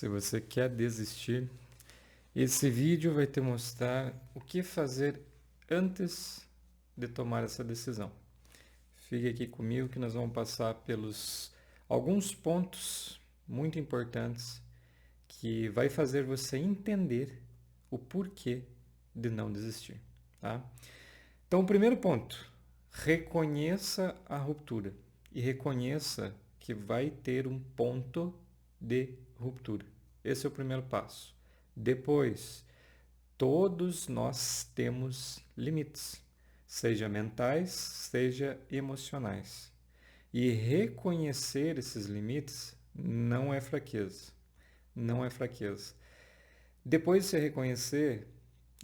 Se você quer desistir, esse vídeo vai te mostrar o que fazer antes de tomar essa decisão. Fique aqui comigo que nós vamos passar pelos alguns pontos muito importantes que vai fazer você entender o porquê de não desistir, tá? Então, o primeiro ponto, reconheça a ruptura e reconheça que vai ter um ponto de ruptura. Esse é o primeiro passo. Depois, todos nós temos limites, seja mentais, seja emocionais. E reconhecer esses limites não é fraqueza. Não é fraqueza. Depois de você reconhecer,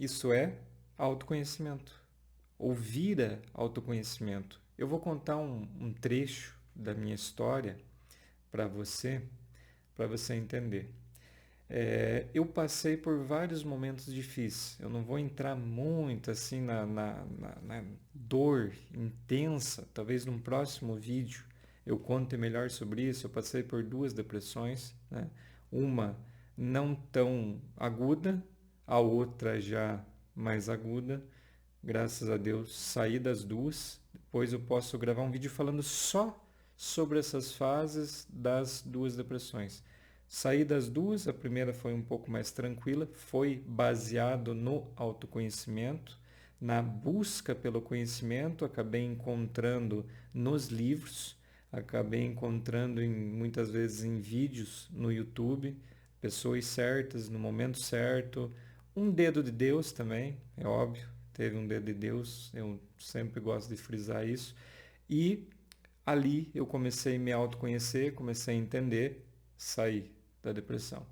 isso é autoconhecimento. Ouvir autoconhecimento. Eu vou contar um trecho da minha história para você entender. Eu passei por vários momentos difíceis. Eu não vou entrar muito assim na dor intensa. Talvez num próximo vídeo eu conte melhor sobre isso. Eu passei por 2 depressões, né? Uma não tão aguda, a outra já mais aguda. Graças a Deus saí das 2. Depois eu posso gravar um vídeo falando só sobre essas fases das 2 depressões. Saí das 2, a primeira foi um pouco mais tranquila, foi baseado no autoconhecimento, na busca pelo conhecimento, acabei encontrando nos livros, acabei encontrando muitas vezes em vídeos no YouTube, pessoas certas, no momento certo, um dedo de Deus também, é óbvio, teve um dedo de Deus, eu sempre gosto de frisar isso, e ali eu comecei a me autoconhecer, comecei a entender, saí da depressão.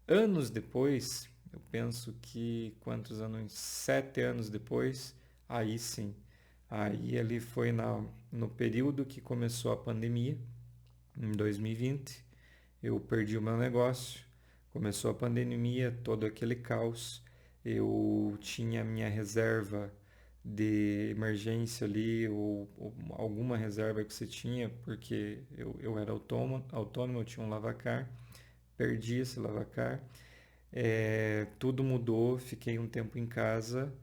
Anos depois, eu penso que quantos anos? 7 anos depois, aí sim. Aí ali foi no período que começou a pandemia, em 2020. Eu perdi o meu negócio, começou a pandemia, todo aquele caos. Eu tinha a minha reserva de emergência ali, ou alguma reserva que você tinha, porque eu era autônomo, eu tinha um lavacar, perdi esse lavacar, tudo mudou, fiquei um tempo em casa,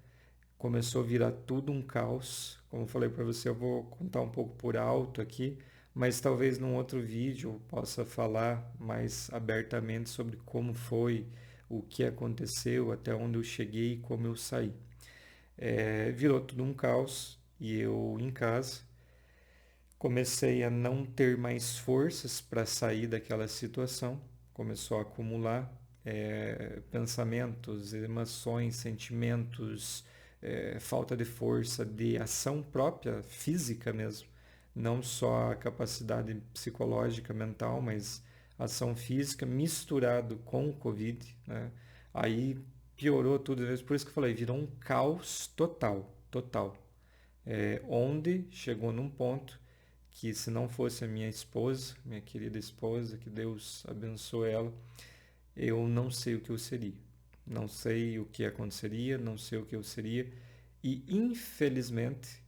começou a virar tudo um caos. Como eu falei para você, eu vou contar um pouco por alto aqui, mas talvez num outro vídeo eu possa falar mais abertamente sobre como foi, o que aconteceu, até onde eu cheguei e como eu saí. Virou tudo um caos e eu em casa comecei a não ter mais forças para sair daquela situação, começou a acumular pensamentos, emoções, sentimentos, falta de força, de ação própria, física mesmo, não só a capacidade psicológica, mental, mas ação física misturado com o Covid, né? Aí piorou tudo, por isso que eu falei, virou um caos total, total. Onde chegou num ponto que se não fosse a minha esposa, minha querida esposa, que Deus abençoe ela, eu não sei o que eu seria. Não sei o que aconteceria, não sei o que eu seria. E infelizmente,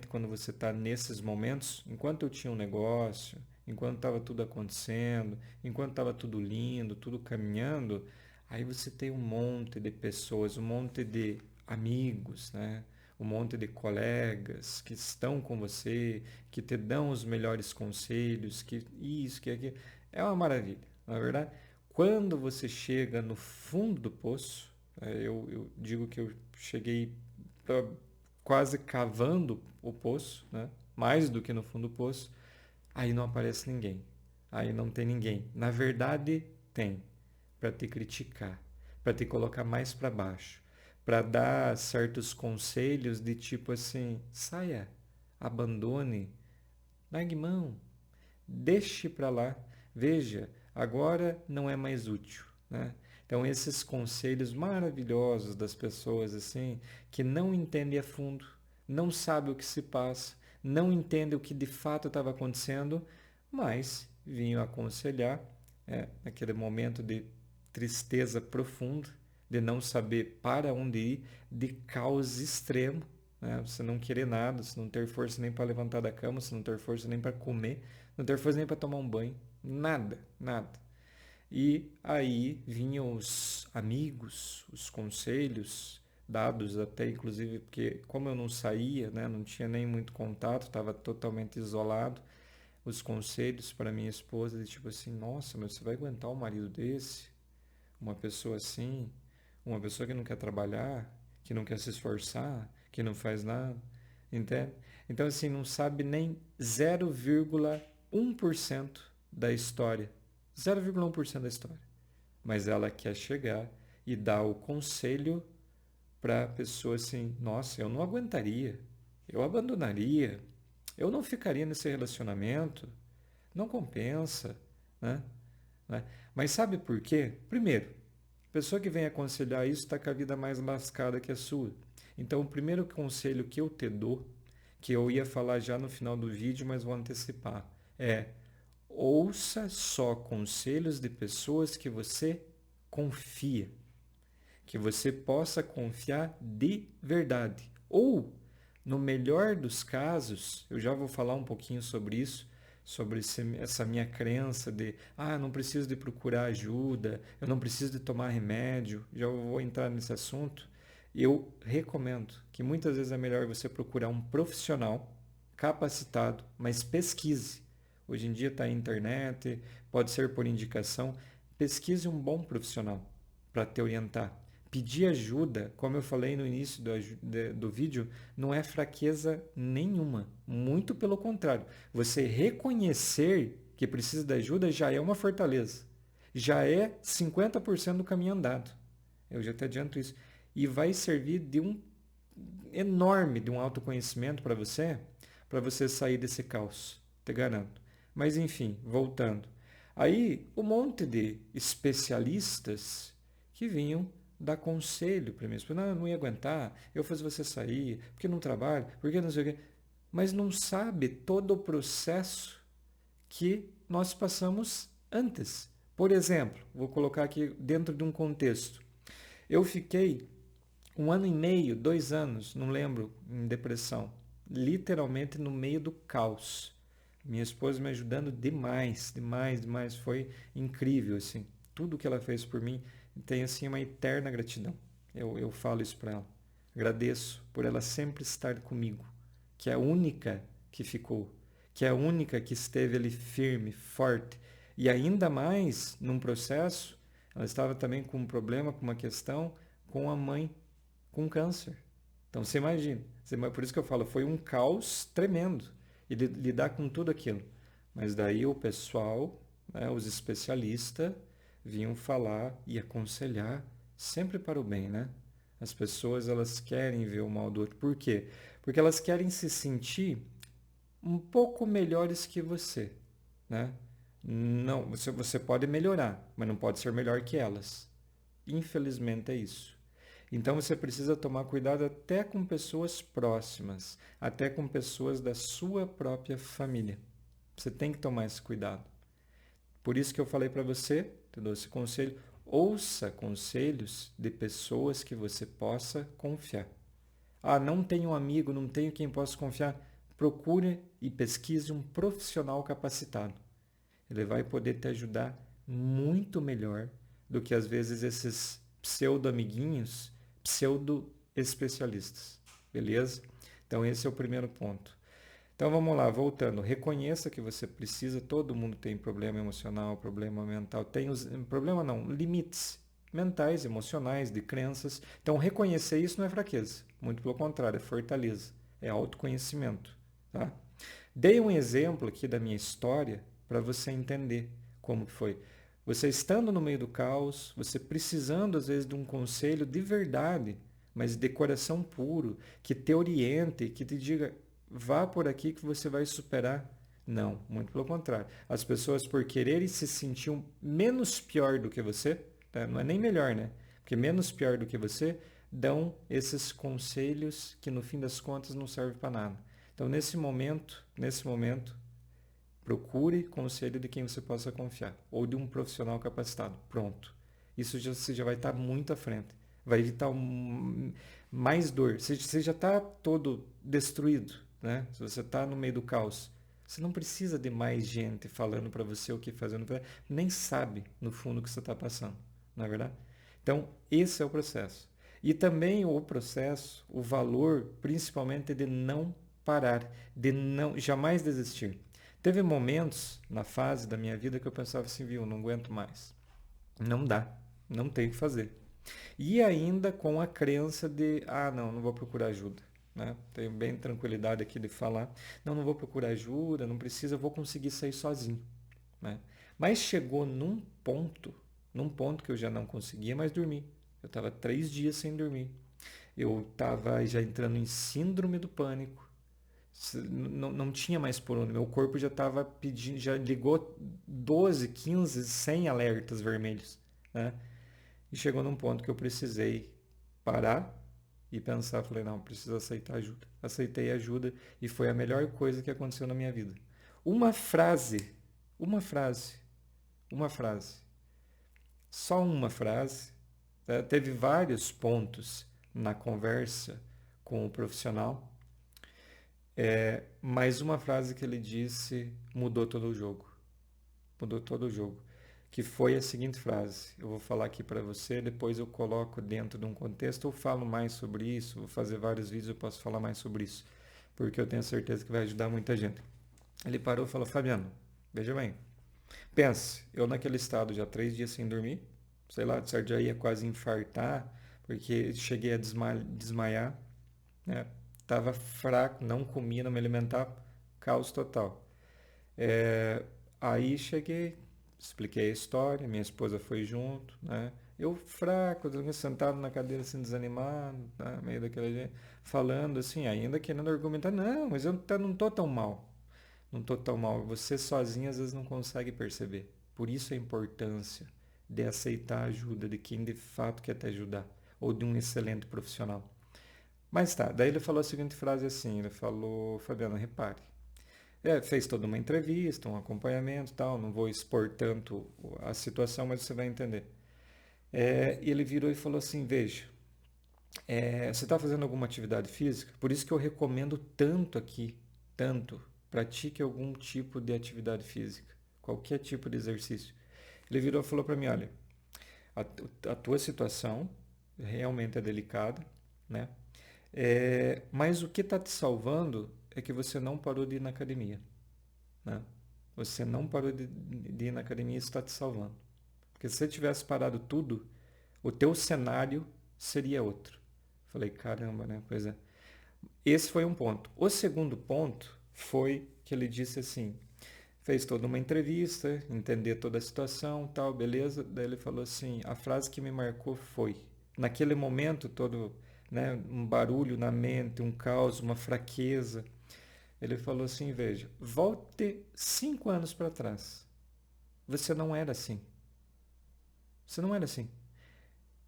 quando você está nesses momentos, enquanto eu tinha um negócio, enquanto estava tudo acontecendo, enquanto estava tudo lindo, tudo caminhando, aí você tem um monte de pessoas, um monte de amigos, né? Um monte de colegas que estão com você, que te dão os melhores conselhos, que isso, que aquilo. É uma maravilha, na é verdade. Quando você chega no fundo do poço, eu digo que eu cheguei quase cavando o poço, né? Mais do que no fundo do poço, aí não aparece ninguém. Aí não tem ninguém. Na verdade, tem para te criticar, para te colocar mais para baixo, para dar certos conselhos de tipo assim, saia, abandone, largue mão, deixe para lá. Veja, agora não é mais útil, né? Então esses conselhos maravilhosos das pessoas assim que não entendem a fundo, não sabem o que se passa, não entendem o que de fato estava acontecendo, mas vinham aconselhar, naquele momento de tristeza profunda, de não saber para onde ir, de caos extremo, né? Você não querer nada, você não ter força nem para levantar da cama, você não ter força nem para comer, não ter força nem para tomar um banho, nada, nada. E aí vinham os amigos, os conselhos, dados até inclusive, porque como eu não saía, né, não tinha nem muito contato, estava totalmente isolado, os conselhos para minha esposa, de tipo assim, nossa, mas você vai aguentar um marido desse? Uma pessoa assim? Uma pessoa que não quer trabalhar, que não quer se esforçar, que não faz nada, entende? Então, assim, não sabe nem 0,1% da história. 0,1% da história. Mas ela quer chegar e dar o conselho para a pessoa assim, nossa, eu não aguentaria, eu abandonaria, eu não ficaria nesse relacionamento, não compensa, né? Né? Mas sabe por quê? Primeiro, a pessoa que vem aconselhar isso está com a vida mais lascada que a sua. Então, o primeiro conselho que eu te dou, que eu ia falar já no final do vídeo, mas vou antecipar, é ouça só conselhos de pessoas que você confia, que você possa confiar de verdade. Ou, no melhor dos casos, eu já vou falar um pouquinho sobre isso, sobre essa minha crença de, não preciso de procurar ajuda, eu não preciso de tomar remédio, já vou entrar nesse assunto. Eu recomendo que muitas vezes é melhor você procurar um profissional capacitado, mas pesquise. Hoje em dia está na internet, pode ser por indicação. Pesquise um bom profissional para te orientar. Pedir ajuda, como eu falei no início do vídeo, não é fraqueza nenhuma. Muito pelo contrário. Você reconhecer que precisa de ajuda já é uma fortaleza. Já é 50% do caminho andado. Eu já te adianto isso. E vai servir de um enorme, de um autoconhecimento para você sair desse caos. Te garanto. Mas enfim, voltando. Aí, um monte de especialistas que vinham dar conselho para mim. Não, eu não ia aguentar, eu fazer você sair, porque não trabalho, porque não sei o quê. Mas não sabe todo o processo que nós passamos antes. Por exemplo, vou colocar aqui dentro de um contexto. Eu fiquei 1 ano e meio, 2 anos, não lembro, em depressão. Literalmente no meio do caos. Minha esposa me ajudando demais, demais, demais. Foi incrível, assim. Tudo que ela fez por mim tem, assim, uma eterna gratidão. Eu falo isso para ela. Agradeço por ela sempre estar comigo. Que é a única que ficou. Que é a única que esteve ali firme, forte. E ainda mais, num processo, ela estava também com um problema, com uma questão, com a mãe com câncer. Então você imagina. Por isso que eu falo, foi um caos tremendo e lidar com tudo aquilo. Mas daí o pessoal, né, os especialistas, vinham falar e aconselhar sempre para o bem, né? As pessoas, elas querem ver o mal do outro. Por quê? Porque elas querem se sentir um pouco melhores que você, né? Não, você pode melhorar, mas não pode ser melhor que elas. Infelizmente é isso. Então você precisa tomar cuidado até com pessoas próximas, até com pessoas da sua própria família. Você tem que tomar esse cuidado. Por isso que eu falei para você, te dou esse conselho, ouça conselhos de pessoas que você possa confiar. Não tenho um amigo, não tenho quem possa confiar. Procure e pesquise um profissional capacitado. Ele vai poder te ajudar muito melhor do que às vezes esses pseudo-amiguinhos, pseudo-especialistas. Beleza? Então esse é o primeiro ponto. Então vamos lá, voltando. Reconheça que você precisa, todo mundo tem problema emocional, problema mental, problema não, limites mentais, emocionais, de crenças. Então reconhecer isso não é fraqueza, muito pelo contrário, é fortaleza, é autoconhecimento, tá? Dei um exemplo aqui da minha história para você entender como que foi. Você estando no meio do caos, você precisando às vezes de um conselho de verdade, mas de coração puro, que te oriente, que te diga, vá por aqui que você vai superar. Não, muito pelo contrário. As pessoas, por quererem se sentir menos pior do que você, tá? Não é nem melhor, né? Porque menos pior do que você, dão esses conselhos que no fim das contas não servem para nada. Então, nesse momento, procure conselho de quem você possa confiar ou de um profissional capacitado. Pronto. Isso você já vai estar muito à frente. Vai evitar mais dor. Você já está todo destruído, né? Se você está no meio do caos, Você não precisa de mais gente falando para você o que fazer, nem sabe no fundo o que você está passando, não é verdade? Então, esse é o processo. E também o processo, o valor, principalmente de não parar, de não jamais desistir. Teve momentos na fase da minha vida que eu pensava assim, viu, não aguento mais. Não dá, não tem o que fazer. E ainda com a crença de, não, não vou procurar ajuda. Né? Tenho bem tranquilidade aqui de falar, não vou procurar ajuda, não precisa, eu vou conseguir sair sozinho. Né? Mas chegou num ponto que eu já não conseguia mais dormir. Eu estava 3 dias sem dormir. Eu estava já entrando em síndrome do pânico. Não tinha mais por onde. Meu corpo já estava pedindo, já ligou 12, 15, 100 alertas vermelhos. Né? E chegou num ponto que eu precisei parar e pensar. Falei, não, preciso aceitar ajuda. Aceitei ajuda e foi a melhor coisa que aconteceu na minha vida. Uma frase, uma frase, uma frase. Só uma frase. Tá? Teve vários pontos na conversa com o profissional. Mas uma frase que ele disse mudou todo o jogo. Mudou todo o jogo. Que foi a seguinte frase. Eu vou falar aqui para você, depois eu coloco dentro de um contexto, eu falo mais sobre isso, vou fazer vários vídeos, eu posso falar mais sobre isso. Porque eu tenho certeza que vai ajudar muita gente. Ele parou e falou, Fabiano, veja bem, pense, eu naquele estado já 3 dias sem dormir, sei lá, de certo já ia quase infartar, porque cheguei a desmaiar, né? Tava fraco, não comia, não me alimentava, caos total. Aí cheguei, expliquei a história, minha esposa foi junto, né? Eu fraco, sentado na cadeira assim, desanimado, tá? Meio daquele jeito, falando assim, ainda querendo argumentar, não, mas eu não tô tão mal. Não tô tão mal. Você sozinho às vezes não consegue perceber. Por isso a importância de aceitar a ajuda de quem de fato quer te ajudar, ou de um excelente profissional. Mas tá, daí ele falou a seguinte frase assim, ele falou, Fabiano, repare, fez toda uma entrevista, um acompanhamento e tal, não vou expor tanto a situação, mas você vai entender. E ele virou e falou assim, veja, você está fazendo alguma atividade física? Por isso que eu recomendo tanto aqui, tanto, pratique algum tipo de atividade física, qualquer tipo de exercício. Ele virou e falou para mim, olha, a tua situação realmente é delicada, né? Mas o que está te salvando é que você não parou de ir na academia. Né? Você não parou de ir na academia e está te salvando. Porque se você tivesse parado tudo, o teu cenário seria outro. Falei, caramba, né? Pois é. Esse foi um ponto. O segundo ponto foi que ele disse assim, fez toda uma entrevista, entender toda a situação, tal, beleza. Daí ele falou assim, a frase que me marcou foi, naquele momento todo, né, um barulho na mente, um caos, uma fraqueza. Ele falou assim, veja, volte 5 anos para trás. Você não era assim. Você não era assim.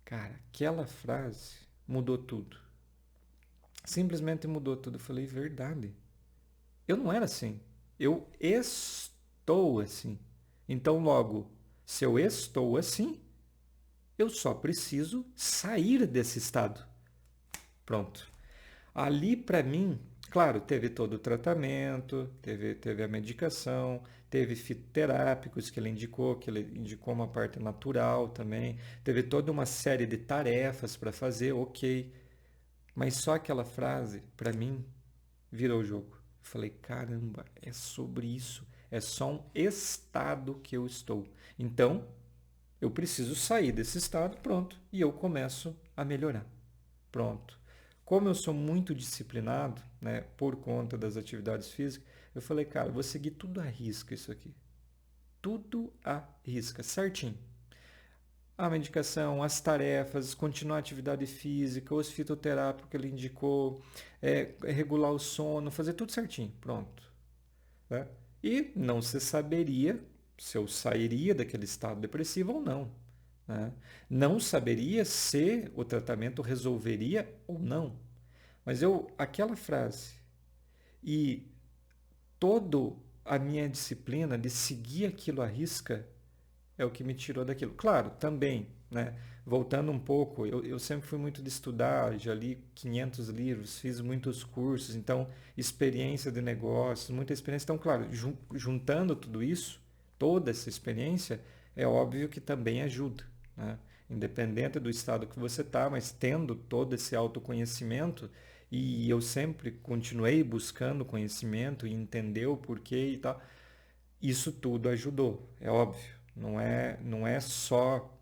Cara, aquela frase mudou tudo. Simplesmente mudou tudo. Eu falei, verdade. Eu não era assim. Eu estou assim. Então, logo, se eu estou assim, eu só preciso sair desse estado. Pronto. Ali, para mim, claro, teve todo o tratamento, teve a medicação, teve fitoterápicos que ele indicou uma parte natural também, teve toda uma série de tarefas para fazer, ok. Mas só aquela frase, para mim, virou o jogo. Eu falei, caramba, é sobre isso. É só um estado que eu estou. Então, eu preciso sair desse estado, pronto, e eu começo a melhorar. Pronto. Como eu sou muito disciplinado, né, por conta das atividades físicas, eu falei, cara, eu vou seguir tudo à risca isso aqui. Tudo à risca, certinho. A medicação, as tarefas, continuar a atividade física, os fitoterápicos que ele indicou, regular o sono, fazer tudo certinho, pronto. Né? E não se saberia se eu sairia daquele estado depressivo ou não. Né? Não saberia se o tratamento resolveria ou não. Mas aquela frase e toda a minha disciplina de seguir aquilo à risca é o que me tirou daquilo. Claro, também, né? Voltando um pouco, eu sempre fui muito de estudar, já li 500 livros, fiz muitos cursos, então, experiência de negócios, muita experiência. Então, claro, juntando tudo isso, toda essa experiência, é óbvio que também ajuda, né? Independente do estado que você está, mas tendo todo esse autoconhecimento, e eu sempre continuei buscando conhecimento e entender o porquê e tal, isso tudo ajudou, é óbvio. Não é só,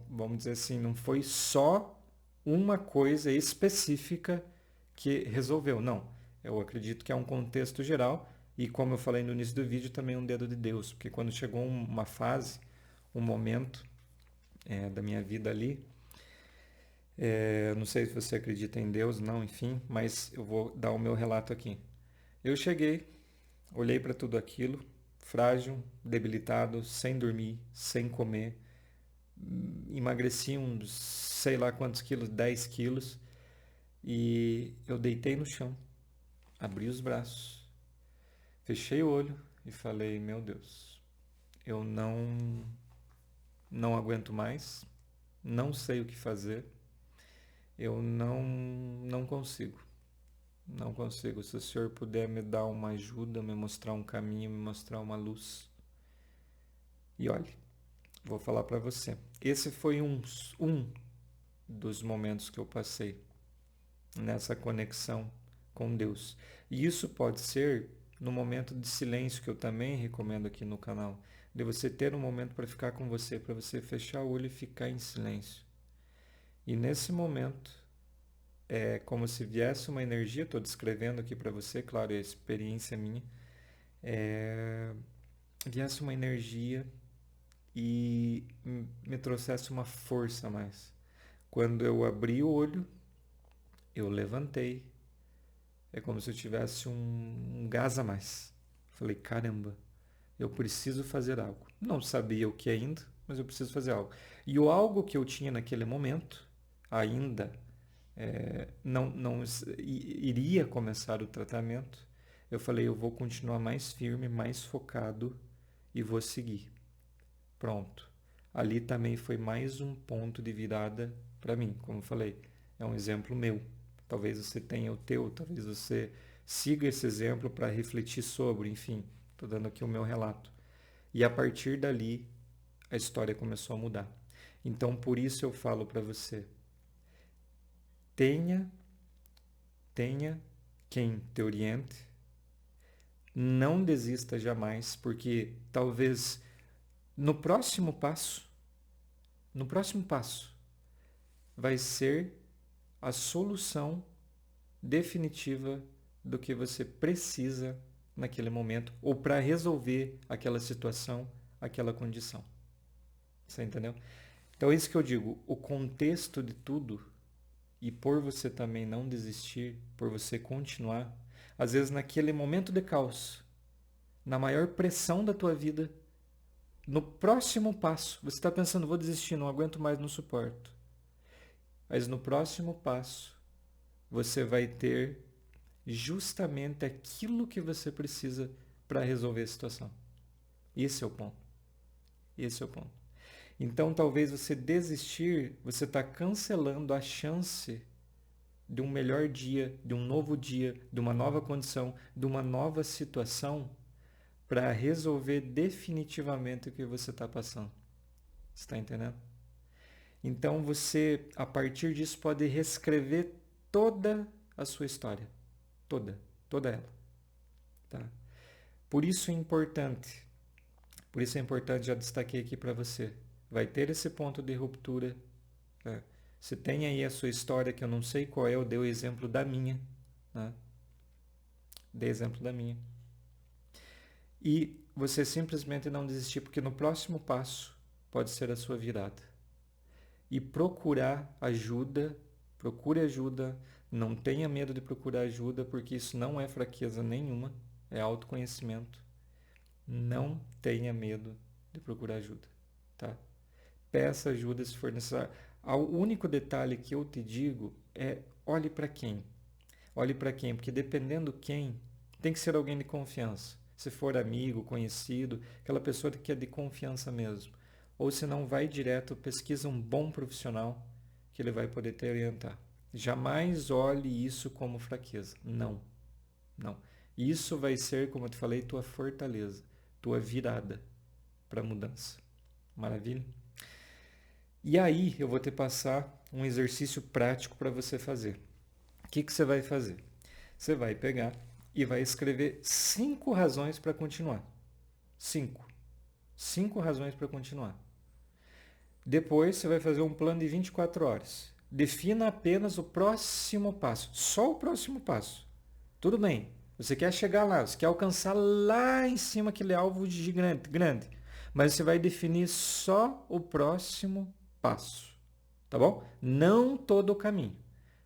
vamos dizer assim, não foi só uma coisa específica que resolveu. Não, eu acredito que é um contexto geral e, como eu falei no início do vídeo, também um dedo de Deus, porque quando chegou uma fase, um momento da minha vida ali, não sei se você acredita em Deus, não, enfim, mas eu vou dar o meu relato aqui. Eu cheguei, olhei para tudo aquilo, frágil, debilitado, sem dormir, sem comer, emagreci uns sei lá quantos quilos, 10 quilos, e eu deitei no chão, abri os braços, fechei o olho e falei, meu Deus, eu não aguento mais, não sei o que fazer, eu não consigo. Não consigo. Se o Senhor puder me dar uma ajuda, me mostrar um caminho, me mostrar uma luz. E olhe, vou falar para você. Esse foi um dos momentos que eu passei nessa conexão com Deus. E isso pode ser no momento de silêncio, que eu também recomendo aqui no canal, de você ter um momento para ficar com você, para você fechar o olho e ficar em silêncio. E nesse momento, é como se viesse uma energia, estou descrevendo aqui para você, claro, é a experiência minha, viesse uma energia e me trouxesse uma força a mais. Quando eu abri o olho, eu levantei, é como se eu tivesse um gás a mais. Falei, caramba, eu preciso fazer algo. Não sabia o que ainda, mas eu preciso fazer algo. E o algo que eu tinha naquele momento, ainda não iria começar o tratamento, eu falei, eu vou continuar mais firme, mais focado e vou seguir. Pronto. Ali também foi mais um ponto de virada para mim. Como eu falei, é um exemplo meu. Talvez você tenha o teu, talvez você siga esse exemplo para refletir sobre, enfim, estou dando aqui o meu relato. E a partir dali, a história começou a mudar. Então, por isso eu falo para você, tenha quem te oriente, não desista jamais, porque talvez no próximo passo vai ser a solução definitiva do que você precisa naquele momento ou para resolver aquela situação, aquela condição. Você entendeu? Então é isso que eu digo, o contexto de tudo e por você também não desistir, por você continuar, às vezes naquele momento de caos, na maior pressão da tua vida, no próximo passo, você está pensando, vou desistir, não aguento mais, não suporto. Mas no próximo passo, você vai ter justamente aquilo que você precisa para resolver a situação. Esse é o ponto. Esse é o ponto. Então, talvez você desistir, você está cancelando a chance de um melhor dia, de um novo dia, de uma nova condição, de uma nova situação para resolver definitivamente o que você está passando. Você está entendendo? Então você, a partir disso, pode reescrever toda a sua história. Toda ela. Tá? Por isso é importante, já destaquei aqui para você, vai ter esse ponto de ruptura. Tá? Você tem aí a sua história, que eu não sei qual é, eu dei o exemplo da minha. Né? Dei exemplo da minha. E você simplesmente não desistir, porque no próximo passo pode ser a sua virada. E procurar ajuda, procure ajuda, não tenha medo de procurar ajuda, porque isso não é fraqueza nenhuma, é autoconhecimento. Não tenha medo de procurar ajuda, tá? Peça ajuda se for necessário. O único detalhe que eu te digo é olhe para quem. Olhe para quem, porque dependendo quem, tem que ser alguém de confiança. Se for amigo, conhecido, aquela pessoa que é de confiança mesmo. ou se não, vai direto, pesquisa um bom profissional que ele vai poder te orientar. Jamais olhe isso como fraqueza. Não, não. Isso vai ser, como eu te falei, tua fortaleza, tua virada para a mudança. Maravilha? E aí eu vou te passar um exercício prático para você fazer. O que você vai fazer? Você vai pegar e vai escrever 5 razões para continuar. 5. 5 razões para continuar. Depois você vai fazer um plano de 24 horas. Defina apenas o próximo passo. Só o próximo passo. Tudo bem. Você quer chegar lá, você quer alcançar lá em cima aquele alvo grande. Mas você vai definir só o próximo passo. Tá bom? Não todo o caminho.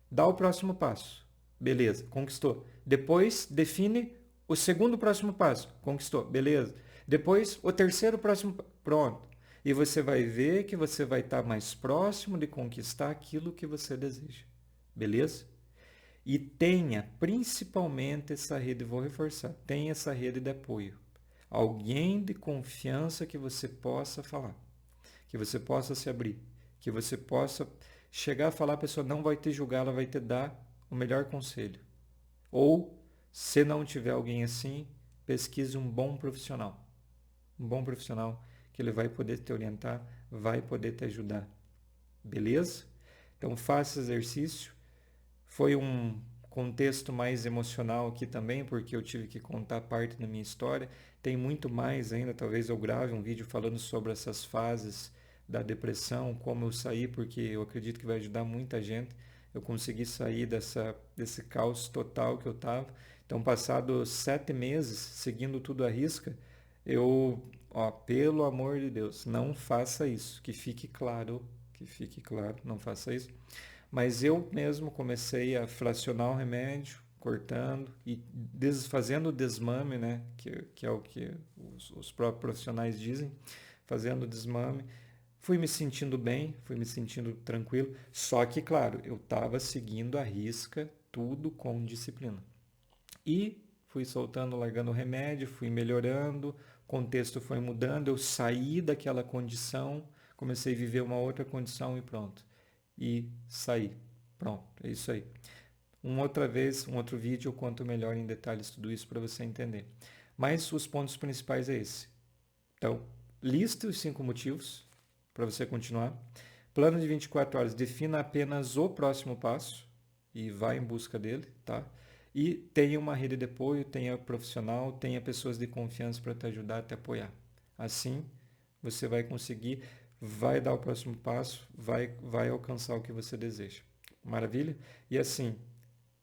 Dá o próximo passo. Beleza, conquistou. Depois define o segundo próximo passo. Conquistou. Beleza. Depois o terceiro próximo. Pronto. E você vai ver que você vai estar mais próximo de conquistar aquilo que você deseja. Beleza? E tenha principalmente essa rede, vou reforçar, tenha essa rede de apoio. Alguém de confiança que você possa falar, que você possa se abrir, que você possa chegar a falar, a pessoa não vai te julgar, ela vai te dar o melhor conselho. Ou, se não tiver alguém assim, pesquise um bom profissional. Um bom profissional que ele vai poder te orientar, vai poder te ajudar. Beleza? Então faça exercício. Foi um contexto mais emocional aqui também, porque eu tive que contar parte da minha história. Tem muito mais ainda, talvez eu grave um vídeo falando sobre essas fases da depressão, como eu saí, porque eu acredito que vai ajudar muita gente. Eu consegui sair desse caos total que eu estava. Então, passados 7 meses, seguindo tudo à risca, pelo amor de Deus, não faça isso, que fique claro, não faça isso. Mas eu mesmo comecei a fracionar o remédio, cortando e fazendo o desmame, né? Que é o que os próprios profissionais dizem, fazendo o desmame. Fui me sentindo bem, fui me sentindo tranquilo. Só que, claro, eu estava seguindo à risca tudo com disciplina. E fui soltando, largando o remédio, fui melhorando, o contexto foi mudando, eu saí daquela condição, comecei a viver uma outra condição e pronto. E saí. Pronto, é isso aí. Um outro vídeo eu conto melhor em detalhes tudo isso para você entender. Mas os pontos principais é esse. Então, liste os 5 motivos para você continuar. Plano de 24 horas, defina apenas o próximo passo e vá em busca dele, tá? E tenha uma rede de apoio, tenha profissional, tenha pessoas de confiança para te ajudar, te apoiar. Assim, você vai conseguir, vai dar o próximo passo, vai alcançar o que você deseja. Maravilha? E assim,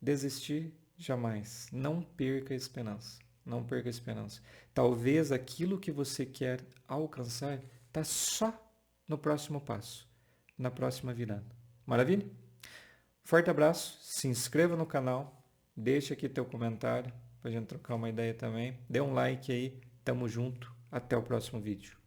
desistir jamais. Não perca a esperança. Não perca a esperança. Talvez aquilo que você quer alcançar está só no próximo passo, na próxima virada. Maravilha? Forte abraço, se inscreva no canal, deixa aqui teu comentário para a gente trocar uma ideia também. Dê um like aí, tamo junto, até o próximo vídeo.